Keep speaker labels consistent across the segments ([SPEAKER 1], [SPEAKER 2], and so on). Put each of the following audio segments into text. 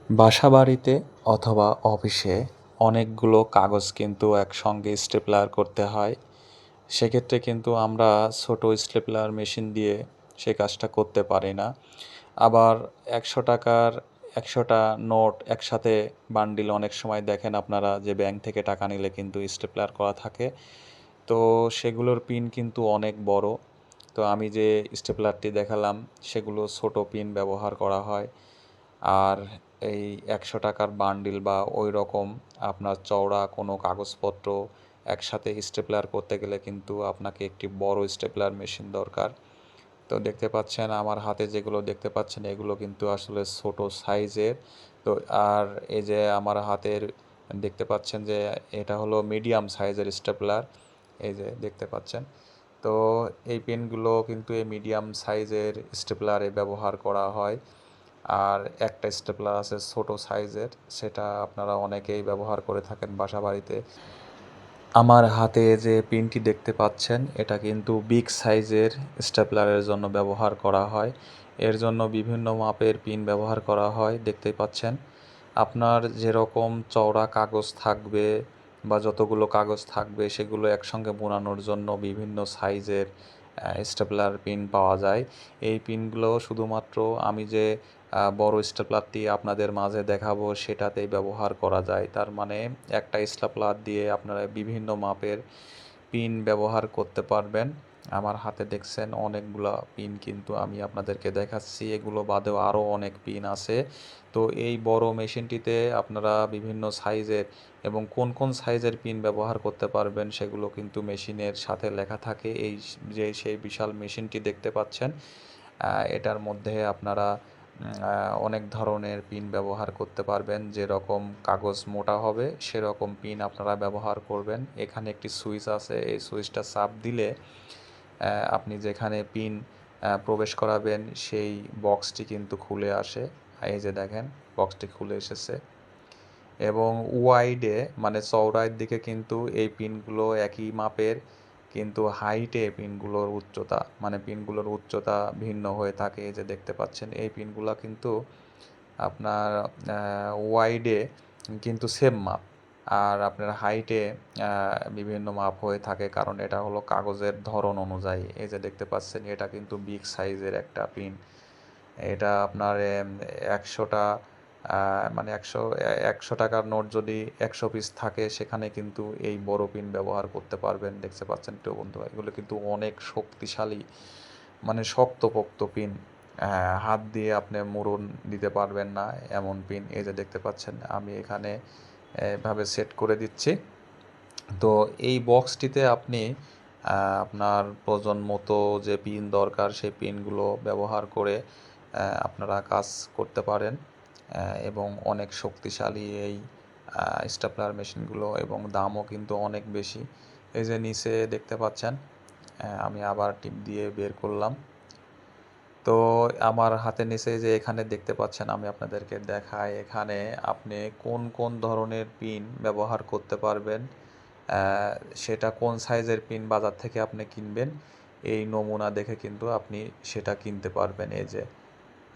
[SPEAKER 1] বাসাবাড়িতে অথবা অফিসে অনেকগুলো কাগজ কিন্তু একসঙ্গে স্টেপলার করতে হয়। সেক্ষেত্রে কিন্তু আমরা ছোট স্টেপলার মেশিন দিয়ে সে কাজটা করতে পারি না। আবার ১০০ টাকার ১০০টা নোট একসাথে বান্ডিল অনেক সময় দেখেন আপনারা যে ব্যাংক থেকে টাকা নিলে কিন্তু স্টেপলার করা থাকে। তো সেগুলোর পিন কিন্তু অনেক বড়। তো আমি যে স্টেপলারটি দেখালাম সেগুলো ছোট পিন ব্যবহার করা হয়। আর এই ১০০ টাকার বান্ডিল বা ওই রকম আপনার চওড়া কোনো কাগজপত্র একসাথে স্টেপলার করতে গেলে কিন্তু আপনাকে একটি বড় স্টেপলার মেশিন দরকার। তো দেখতে পাচ্ছেন আমার হাতে যেগুলো দেখতে পাচ্ছেন এগুলো কিন্তু আসলে ছোট সাইজের। তো আর এই যে আমার হাতের দেখতে পাচ্ছেন যে এটা হলো মিডিয়াম সাইজের স্টেপলার। এই যে দেখতে পাচ্ছেন। তো এই পেনগুলো কিন্তু এই মিডিয়াম সাইজের স্টেপলারে ব্যবহার করা হয়। আর একটা স্টেপলার আছে ছোট সাইজের, সেটা আপনারা অনেকেই ব্যবহার করে থাকেন বাসাবাড়িতে। আমার হাতে যে পিনটি দেখতে পাচ্ছেন এটা কিন্তু বিগ সাইজের স্টেপলারের জন্য ব্যবহার করা হয়। এর জন্য বিভিন্ন মাপের পিন ব্যবহার করা হয় দেখতেই পাচ্ছেন। আপনার যেরকম চওড়া কাগজ থাকবে বা যতগুলো কাগজ থাকবে সেগুলো একসঙ্গে মোড়ানোর জন্য বিভিন্ন সাইজের স্টেপলার পিন পাওয়া যায়। এই পিনগুলো শুধুমাত্র আমি যে বড় স্টেপলারটি আপনাদের মাঝে দেখাবো সেটাতেই ব্যবহার করা যায়। তার মানে একটা স্টেপলার দিয়ে আপনারা বিভিন্ন মাপের পিন ব্যবহার করতে পারবেন। আমার হাতে দেখছেন অনেকগুলা পিন কিন্তু আমি আপনাদেরকে দেখাচ্ছি। এগুলো বাদেও আরও অনেক পিন আছে। তো এই বড় মেশিনটিতে আপনারা বিভিন্ন সাইজের এবং কোন কোন সাইজের পিন ব্যবহার করতে পারবেন সেগুলো কিন্তু মেশিনের সাথে লেখা থাকে। এই যে সেই বিশাল মেশিনটি দেখতে পাচ্ছেন, এটার মধ্যে আপনারা অনেক ধরনের পিন ব্যবহার করতে পারবেন। যেরকম কাগজ মোটা হবে সেরকম পিন আপনারা ব্যবহার করবেন। এখানে একটি সুইচ আছে, এই সুইচটা চাপ দিলে আপনি যেখানে পিন প্রবেশ করাবেন সেই বক্সটি কিন্তু খুলে আসে। এই যে দেখেন বক্সটি খুলে এসেছে এবং ওয়াইডে মানে চওড়ার দিকে কিন্তু এই পিনগুলো একই মাপের, কিন্তু হাইটে পিনগুলোর উচ্চতা মানে পিনগুলোর উচ্চতা ভিন্ন হয়ে থাকে। এই যে দেখতে পাচ্ছেন এই পিনগুলো কিন্তু আপনার ওয়াইডে কিন্তু সেম মাপ, আর আপনার হাইটে বিভিন্ন মাপ হয়ে থাকে, কারণ এটা হলো কাগজের ধরন অনুযায়ী। এই যে দেখতে পাচ্ছেন এটা কিন্তু বিগ সাইজের একটা পিন। এটা আপনার ১০০টা মানে ১০০ টাকার নোট যদি ১০০ পিস থাকে সেখানে কিন্তু এই বড় পিন ব্যবহার করতে পারবেন। দেখতে পাচ্ছেন তো বন্ধুরা, এগুলো কিন্তু অনেক শক্তিশালী মানে শক্তপোক্ত পিন। হাত দিয়ে আপনি মুড়ন দিতে পারবেন না এমন পিন। এই যে দেখতে পাচ্ছেন আমি এখানে এভাবে সেট করে দিচ্ছি। তো এই বক্সটিতে আপনি আপনার প্রয়োজন মতো যে পিন দরকার সেই পিনগুলো ব্যবহার করে আপনারা কাজ করতে পারেন এবং অনেক শক্তিশালী এই স্টেপলার মেশিনগুলো এবং দামও কিন্তু অনেক বেশি। এই যে নিচে দেখতে পাচ্ছেন, আমি আবার টিপ দিয়ে বের করলাম। তো আমার হাতের নিচে যে এখানে দেখতে পাচ্ছেন আমি আপনাদেরকে দেখাই, এখানে আপনি কোন কোন ধরনের পিন ব্যবহার করতে পারবেন, সেটা কোন সাইজের পিন বাজার থেকে আপনি কিনবেন এই নমুনা দেখে কিন্তু আপনি সেটা কিনতে পারবেন। এই যে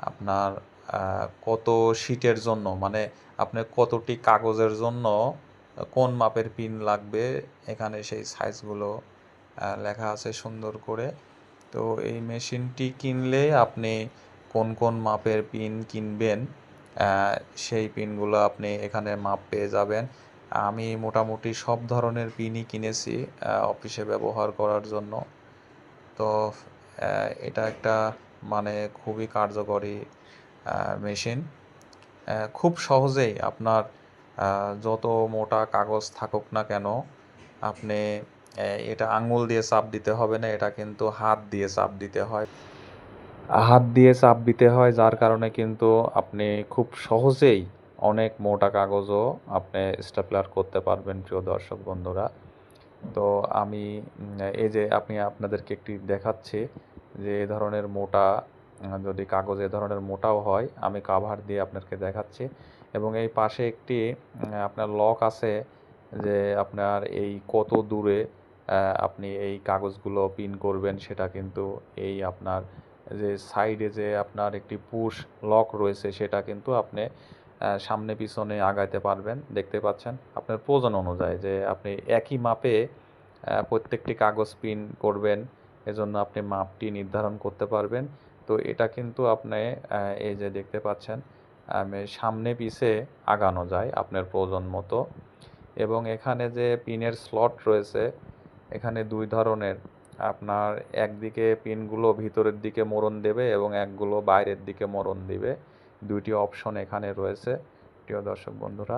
[SPEAKER 1] আপনার কত শীটের জন্য মানে আপনার কতটি কাগজের জন্য কোন মাপের পিন লাগবে এখানে সেই সাইজগুলো লেখা আছে সুন্দর করে। তো এই মেশিনটি কিনলে আপনি কোন কোন মাপের পিন কিনবেন সেই পিনগুলো আপনি এখানে মাপ পেয়ে যাবেন। আমি মোটামুটি সব ধরনের পিনই কিনেছি অফিসে ব্যবহার করার জন্য। তো এটা একটা মানে খুবই কার্যকরী মেশিন। খুব সহজেই আপনার যত মোটা কাগজ থাকুক না কেন আপনি এটা আঙুল দিয়ে চাপ দিতে হবে না, এটা কিন্তু হাত দিয়ে চাপ দিতে হয়। হাত দিয়ে চাপ দিতে হয় যার কারণে কিন্তু আপনি খুব সহজেই অনেক মোটা কাগজও আপনি স্টেপলার করতে পারবেন প্রিয় দর্শক বন্ধুরা। তো আমি এই যে আপনি আপনাদেরকে একটি দেখাচ্ছি যে এ ধরনের মোটা যদি কাগজ এ ধরনের মোটাও হয় আমি কাভার দিয়ে আপনাকে দেখাচ্ছি। এবং এই পাশে একটি আপনার লক আছে যে আপনার এই কত দূরে আপনি এই কাগজগুলো পিন করবেন সেটা কিন্তু এই আপনার যে সাইডে যে আপনার একটি পুশ লক রয়েছে সেটা কিন্তু আপনি সামনে পিছনে আগাইতে পারবেন। দেখতে পাচ্ছেন আপনার প্রয়োজন অনুযায়ী যে আপনি একই মাপে প্রত্যেকটি কাগজ পিন করবেন, এজন্য আপনি মাপটি নির্ধারণ করতে পারবেন। তো এটা কিন্তু আপনি এই যে দেখতে পাচ্ছেন সামনে পিছে আগানো যায় আপনার প্রয়োজন মতো। এবং এখানে যে পিনের স্লট রয়েছে, এখানে 2 ধরনের। আপনার একদিকে পিনগুলো ভিতরের দিকে মোড়ন দেবে এবং একগুলো বাইরের দিকে মোড়ন দিবে। 2টি অপশন এখানে রয়েছে প্রিয় দর্শক বন্ধুরা।